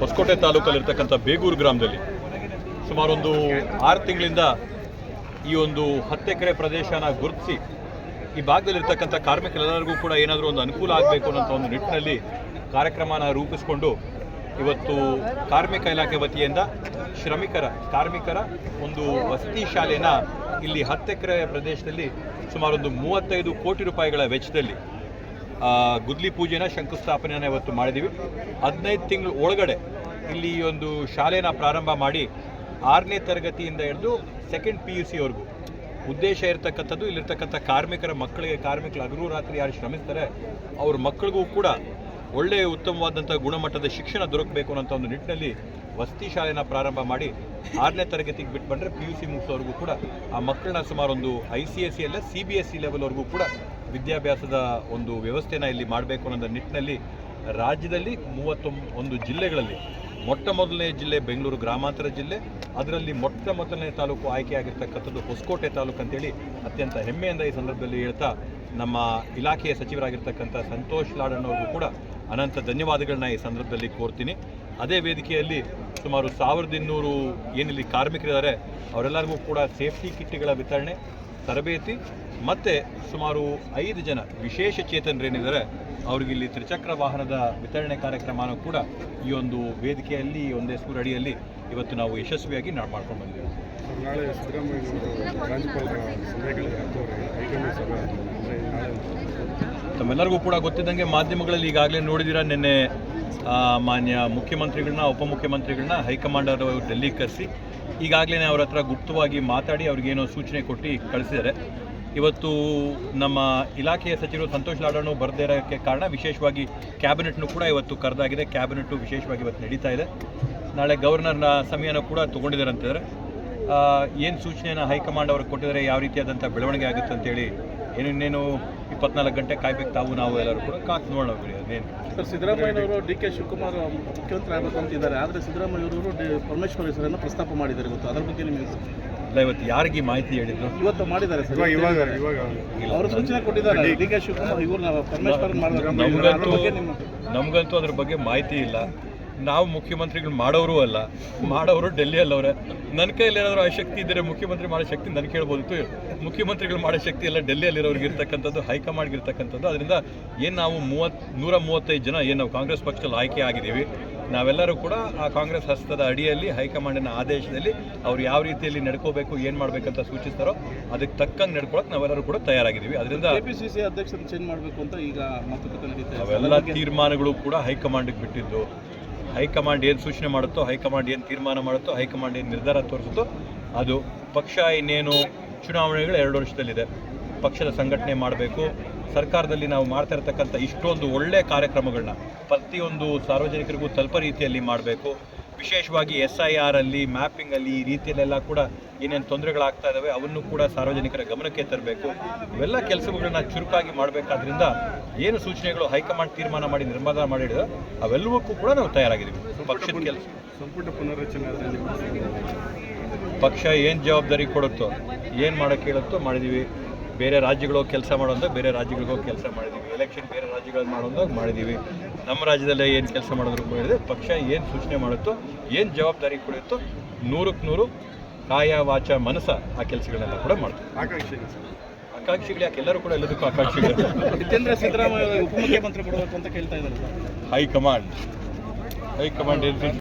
ಹೊಸಕೋಟೆ ತಾಲೂಕಲ್ಲಿರ್ತಕ್ಕಂಥ ಬೇಗೂರು ಗ್ರಾಮದಲ್ಲಿ ಸುಮಾರು ಒಂದು 6 ತಿಂಗಳಿಂದ ಈ ಒಂದು 10 ಎಕರೆ ಪ್ರದೇಶನ ಗುರುತಿಸಿ ಈ ಭಾಗದಲ್ಲಿರ್ತಕ್ಕಂಥ ಕಾರ್ಮಿಕರೆಲ್ಲರಿಗೂ ಕೂಡ ಏನಾದರೂ ಒಂದು ಅನುಕೂಲ ಆಗಬೇಕು ಅನ್ನೋ ಒಂದು ನಿಟ್ಟಿನಲ್ಲಿ ಕಾರ್ಯಕ್ರಮನ ರೂಪಿಸಿಕೊಂಡು ಇವತ್ತು ಕಾರ್ಮಿಕ ಇಲಾಖೆ ವತಿಯಿಂದ ಕಾರ್ಮಿಕರ ಒಂದು ವಸತಿ ಶಾಲೆನ ಇಲ್ಲಿ 10 ಎಕರೆ ಪ್ರದೇಶದಲ್ಲಿ ಸುಮಾರು ಒಂದು 35 ಕೋಟಿ ರೂಪಾಯಿಗಳ ವೆಚ್ಚದಲ್ಲಿ ಗುದ್ಲಿ ಪೂಜೆನ ಶಂಕುಸ್ಥಾಪನೆಯನ್ನು ಇವತ್ತು ಮಾಡಿದ್ದೀವಿ. 15 ತಿಂಗಳ ಒಳಗಡೆ ಇಲ್ಲಿ ಒಂದು ಶಾಲೆನ ಪ್ರಾರಂಭ ಮಾಡಿ 6ನೇ ತರಗತಿಯಿಂದ ಹಿಡಿದು 2nd PUCವರೆಗೂ ಉದ್ದೇಶ ಇರತಕ್ಕಂಥದ್ದು ಇಲ್ಲಿರ್ತಕ್ಕಂಥ ಕಾರ್ಮಿಕರ ಕಾರ್ಮಿಕರು ಹಗಲು ರಾತ್ರಿ ಯಾರು ಶ್ರಮಿಸ್ತಾರೆ ಅವ್ರ ಮಕ್ಕಳಿಗೂ ಕೂಡ ಒಳ್ಳೆಯ ಉತ್ತಮವಾದಂಥ ಗುಣಮಟ್ಟದ ಶಿಕ್ಷಣ ದೊರಕಬೇಕು ಅನ್ನೋ ಒಂದು ನಿಟ್ಟಿನಲ್ಲಿ ವಸತಿ ಶಾಲೆನ ಪ್ರಾರಂಭ ಮಾಡಿ 6ನೇ ತರಗತಿಗೆ ಬಿಟ್ಟು ಬಂದರೆ PUC ಮುಗಿಸೋವರೆಗೂ ಕೂಡ ಆ ಮಕ್ಕಳನ್ನ ಸುಮಾರು ಒಂದು ICSE ಅಲ್ಲ CBSE ಲೆವೆಲ್ವರೆಗೂ ಕೂಡ ವಿದ್ಯಾಭ್ಯಾಸದ ಒಂದು ವ್ಯವಸ್ಥೆನ ಇಲ್ಲಿ ಮಾಡಬೇಕು ಅನ್ನೋ ನಿಟ್ಟಿನಲ್ಲಿ ರಾಜ್ಯದಲ್ಲಿ 31 ಜಿಲ್ಲೆಗಳಲ್ಲಿ ಮೊದಲನೇ ಜಿಲ್ಲೆ ಬೆಂಗಳೂರು ಗ್ರಾಮಾಂತರ ಜಿಲ್ಲೆ, ಅದರಲ್ಲಿ ಮೊದಲನೇ ತಾಲೂಕು ಆಯ್ಕೆಯಾಗಿರ್ತಕ್ಕಂಥದ್ದು ಹೊಸಕೋಟೆ ತಾಲೂಕು ಅಂತೇಳಿ ಅತ್ಯಂತ ಹೆಮ್ಮೆಯಿಂದ ಈ ಸಂದರ್ಭದಲ್ಲಿ ಹೇಳ್ತಾ ನಮ್ಮ ಇಲಾಖೆಯ ಸಚಿವರಾಗಿರ್ತಕ್ಕಂಥ ಸಂತೋಷ್ ಲಾಡಣ್ಣವ್ರಿಗೂ ಕೂಡ ಅನಂತ ಧನ್ಯವಾದಗಳನ್ನ ಈ ಸಂದರ್ಭದಲ್ಲಿ ಕೋರ್ತೀನಿ. ಅದೇ ವೇದಿಕೆಯಲ್ಲಿ ಸುಮಾರು 1200 ಏನಿಲ್ಲಿ ಕಾರ್ಮಿಕರಿದ್ದಾರೆ ಅವರೆಲ್ಲರಿಗೂ ಕೂಡ ಸೇಫ್ಟಿ ಕಿಟ್ಗಳ ವಿತರಣೆ, ತರಬೇತಿ ಮತ್ತು ಸುಮಾರು 5 ಜನ ವಿಶೇಷ ಚೇತನರೇನಿದ್ದಾರೆ ಅವ್ರಿಗೆ ಇಲ್ಲಿ ತ್ರಿಚಕ್ರ ವಾಹನದ ವಿತರಣೆ ಕಾರ್ಯಕ್ರಮನೂ ಕೂಡ ಈ ಒಂದು ವೇದಿಕೆಯಲ್ಲಿ ಒಂದೇ ಸೂರು ಅಡಿಯಲ್ಲಿ ಇವತ್ತು ನಾವು ಯಶಸ್ವಿಯಾಗಿ ಮಾಡ್ಕೊಂಡು ಬಂದಿದ್ದೀವಿ. ತಮ್ಮೆಲ್ಲರಿಗೂ ಕೂಡ ಗೊತ್ತಿದ್ದಂಗೆ ಮಾಧ್ಯಮಗಳಲ್ಲಿ ಈಗಾಗಲೇ ನೋಡಿದ್ದೀರಾ, ನಿನ್ನೆ ಮಾನ್ಯ ಮುಖ್ಯಮಂತ್ರಿಗಳನ್ನ ಉಪಮುಖ್ಯಮಂತ್ರಿಗಳನ್ನ ಹೈಕಮಾಂಡ್ ಅವರು ಡೆಲ್ಲಿಗೆ ಕರೆಸಿ ಈಗಾಗಲೇ ಅವ್ರ ಹತ್ರ ಗುಪ್ತವಾಗಿ ಮಾತಾಡಿ ಅವ್ರಿಗೇನೋ ಸೂಚನೆ ಕೊಟ್ಟು ಕಳಿಸಿದ್ದಾರೆ. ಇವತ್ತು ನಮ್ಮ ಇಲಾಖೆಯ ಸಚಿವರು ಸಂತೋಷ್ ಲಾಡಣ್ಣು ಬರದೇ ಇರೋಕ್ಕೆ ಕಾರಣ ವಿಶೇಷವಾಗಿ ಕ್ಯಾಬಿನೆಟ್ನು ಕೂಡ ಇವತ್ತು ಕರೆದಾಗಿದೆ. ಕ್ಯಾಬಿನೆಟ್ಟು ವಿಶೇಷವಾಗಿ ಇವತ್ತು ನಡೀತಾ ಇದೆ. ನಾಳೆ ಗವರ್ನರ್ನ ಸಮಯನೂ ಕೂಡ ತೊಗೊಂಡಿದ್ದಾರೆ ಅಂತಿದ್ದಾರೆ. ಏನು ಸೂಚನೆಯನ್ನು ಹೈಕಮಾಂಡ್ ಅವ್ರಿಗೆ ಕೊಟ್ಟಿದ್ದಾರೆ, ಯಾವ ರೀತಿಯಾದಂಥ ಬೆಳವಣಿಗೆ ಆಗುತ್ತೆ ಅಂತೇಳಿ ಇನ್ನೇನು 24 ಗಂಟೆ ಕಾಯ್ಬೇಕು ನಾವು ಎಲ್ಲರೂ ಕೂಡ ಕಾತು ನೋಡೋಣ. ಅದೇನು ಸರ್, ಸಿದ್ದರಾಮಯ್ಯನವರು DK ಶಿವಕುಮಾರ್ ಮುಖ್ಯಮಂತ್ರಿ ಆಗಬೇಕು ಅಂತಿದ್ದಾರೆ, ಆದರೆ ಸಿದ್ದರಾಮಯ್ಯವರು ಪರಮೇಶ್ವರ್ ಹೆಸರನ್ನು ಪ್ರಸ್ತಾಪ ಮಾಡಿದ್ದಾರೆ. ಇವತ್ತು ಅದರ ಬಗ್ಗೆ ನಿಮಗೆ ಇಲ್ಲ, ಇವತ್ತು ಯಾರಿಗೆ ಮಾಹಿತಿ ಹೇಳಿದ್ರು? ಇವತ್ತು ಮಾಡಿದ್ದಾರೆ ಸರ್, ಅವರು ಸೂಚನೆ ಕೊಟ್ಟಿದ್ದಾರೆ. DK ಶಿವಕುಮಾರ್ ಇವ್ರನ್ನ ಪರಮೇಶ್ವರ್ ನಮಗಂತೂ ಅದ್ರ ಬಗ್ಗೆ ಮಾಹಿತಿ ಇಲ್ಲ. ನಾವು ಮುಖ್ಯಮಂತ್ರಿಗಳು ಮಾಡೋರು ಡೆಲ್ಲಿಯಲ್ಲವ್ರೆ. ನನ್ನ ಕೈಯಲ್ಲಿ ಏನಾದರೂ ಆ ಶಕ್ತಿ ಇದ್ದರೆ ಮುಖ್ಯಮಂತ್ರಿ ಮಾಡೋ ಶಕ್ತಿ ನನಗೆ ಹೇಳ್ಬೋದಿತ್ತು. ಮುಖ್ಯಮಂತ್ರಿಗಳು ಮಾಡೋ ಶಕ್ತಿ ಎಲ್ಲ ಡೆಲ್ಲಿಯಲ್ಲಿರೋರಿಗೆ ಇರ್ತಕ್ಕಂಥದ್ದು, ಹೈಕಮಾಂಡ್ಗೆ ಇರ್ತಕ್ಕಂಥದ್ದು. ಅದರಿಂದ ಏನು ನಾವು 135 ಜನ ಏನು ನಾವು ಕಾಂಗ್ರೆಸ್ ಪಕ್ಷದಲ್ಲಿ ಆಯ್ಕೆ ಆಗಿದ್ದೀವಿ, ನಾವೆಲ್ಲರೂ ಕೂಡ ಆ ಕಾಂಗ್ರೆಸ್ ಹಸ್ತದ ಅಡಿಯಲ್ಲಿ ಹೈಕಮಾಂಡಿನ ಆದೇಶದಲ್ಲಿ ಅವ್ರು ಯಾವ ರೀತಿಯಲ್ಲಿ ನಡ್ಕೋಬೇಕು, ಏನು ಮಾಡಬೇಕಂತ ಸೂಚಿಸ್ತಾರೋ ಅದಕ್ಕೆ ತಕ್ಕಂಗೆ ನಡ್ಕೊಳಕ್ಕೆ ನಾವೆಲ್ಲರೂ ಕೂಡ ತಯಾರಾಗಿದ್ದೀವಿ. ಅದರಿಂದ KPCC ಅಧ್ಯಕ್ಷರನ್ನು ಚೇಂಜ್ ಮಾಡಬೇಕು ಅಂತ ಈಗ ಮಾತುಕತೆ ನಡೀತಾ ಇದೆ. ಅವೆಲ್ಲ ತೀರ್ಮಾನಗಳು ಕೂಡ ಹೈಕಮಾಂಡ್ಗೆ ಬಿಟ್ಟಿದ್ದು. ಹೈಕಮಾಂಡ್ ಏನು ಸೂಚನೆ ಮಾಡುತ್ತೋ, ಹೈಕಮಾಂಡ್ ಏನು ತೀರ್ಮಾನ ಮಾಡುತ್ತೋ, ಹೈಕಮಾಂಡ್ ಏನು ನಿರ್ಧಾರ ತೋರಿಸುತ್ತೋ ಅದು ಪಕ್ಷ. ಇನ್ನೇನು ಚುನಾವಣೆಗಳು 2 ವರ್ಷದಲ್ಲಿದೆ, ಪಕ್ಷದ ಸಂಘಟನೆ ಮಾಡಬೇಕು. ಸರ್ಕಾರದಲ್ಲಿ ನಾವು ಮಾಡ್ತಾ ಇರ್ತಕ್ಕಂಥ ಇಷ್ಟೊಂದು ಒಳ್ಳೆಯ ಕಾರ್ಯಕ್ರಮಗಳನ್ನ ಪ್ರತಿಯೊಂದು ಸಾರ್ವಜನಿಕರಿಗೂ ತಲುಪೋ ರೀತಿಯಲ್ಲಿ ಮಾಡಬೇಕು. ವಿಶೇಷವಾಗಿ SIR ಅಲ್ಲಿ, ಮ್ಯಾಪಿಂಗಲ್ಲಿ ಈ ರೀತಿಯಲ್ಲೆಲ್ಲ ಕೂಡ ಏನೇನು ತೊಂದರೆಗಳಾಗ್ತಾ ಇದ್ದಾವೆ ಅವನ್ನು ಕೂಡ ಸಾರ್ವಜನಿಕರ ಗಮನಕ್ಕೆ ತರಬೇಕು. ಇವೆಲ್ಲ ಕೆಲಸಗಳನ್ನ ಚುರುಕಾಗಿ ಮಾಡಬೇಕಾದ್ರಿಂದ ಏನು ಸೂಚನೆಗಳು ಹೈಕಮಾಂಡ್ ತೀರ್ಮಾನ ಮಾಡಿ ನಿರ್ಮಾಣ ಮಾಡಿದ್ರೆ ಅವೆಲ್ಲವಕ್ಕೂ ಕೂಡ ನಾವು ತಯಾರಾಗಿದ್ದೀವಿ. ಪಕ್ಷದ ಕೆಲಸ ಸಂಪುಟ ಪುನರ್ರಚನೆ ಪಕ್ಷ ಏನು ಜವಾಬ್ದಾರಿ ಕೊಡುತ್ತೋ, ಏನು ಮಾಡೋಕ್ಕೆ ಹೇಳುತ್ತೋ ಮಾಡಿದ್ದೀವಿ. ಬೇರೆ ರಾಜ್ಯಗಳು ಕೆಲಸ ಮಾಡೋದಾಗ ಬೇರೆ ರಾಜ್ಯಗಳಿಗೂ ಕೆಲಸ ಮಾಡಿದ್ದೀವಿ. ಎಲೆಕ್ಷನ್ ಬೇರೆ ರಾಜ್ಯಗಳಲ್ಲಿ ಮಾಡೋದಾಗ ಮಾಡಿದ್ದೀವಿ. ನಮ್ಮ ರಾಜ್ಯದಲ್ಲೇ ಏನು ಕೆಲಸ ಮಾಡೋದ್ರು ಕೂಡ ಪಕ್ಷ ಏನು ಸೂಚನೆ ಮಾಡುತ್ತೋ, ಏನು ಜವಾಬ್ದಾರಿ ಕೊಡುತ್ತೋ 100ಕ್ಕೆ 100 ಕಾಯ ವಾಚ ಮನಸ್ಸ ಆ ಕೆಲಸಗಳನ್ನೆಲ್ಲ ಕೂಡ ಮಾಡ್ತೀವಿ. ಆಕಾಂಕ್ಷಿಗಳು ಯಾಕೆ, ಎಲ್ಲರೂ ಕೂಡ ಎಲ್ಲದಕ್ಕೂ ಆಕಾಂಕ್ಷಿಗಳು. ಸಿದ್ದರಾಮಯ್ಯ ಉಪಮುಖ್ಯಮಂತ್ರಿ ಕೊಡಬೇಕು ಅಂತ ಕೇಳ್ತಾ ಇದ್ದಾರೆ. ಹೈಕಮಾಂಡ್ ಏನು